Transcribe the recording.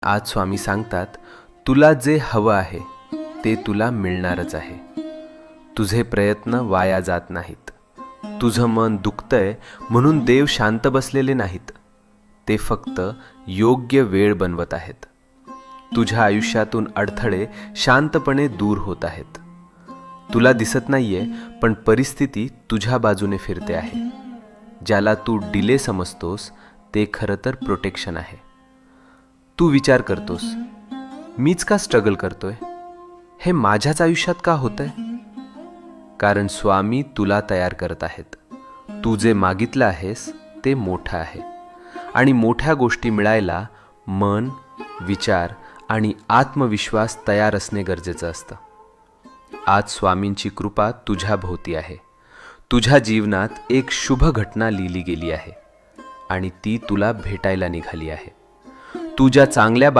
आज स्वामी सांगतात, तुला जे हवं आहे ते तुला मिळणारच आहे. तुझे प्रयत्न वाया जात नाहीत. तुझं मन दुखतंय म्हणून देव शांत बसलेले नाहीत. ते फक्त योग्य वेळ बनवत आहेत. तुझ्या आयुष्यातून अडथळे शांतपणे दूर होत आहेत. तुला दिसत नाहीये, पण परिस्थिती तुझ्या बाजूने फिरते आहे. ज्याला तू डिले समजतोस ते खरं तर प्रोटेक्शन आहे. तू विचार करतोस, मीच का स्ट्रगल करतोय, हे माझ्याच आयुष्यात का होतंय? कारण स्वामी तुला तयार करत आहेत. तू जे मागितलं आहेस ते मोठं आहे, आणि मोठ्या गोष्टी मिळायला मन, विचार आणि आत्मविश्वास तयार असणे गरजेचं असतं. आज स्वामींची कृपा तुझ्या भोवती आहे. तुझ्या जीवनात एक शुभ घटना लिहिली गेली आहे, आणि ती तुला भेटायला निघाली आहे. तू ज्या चांगल्या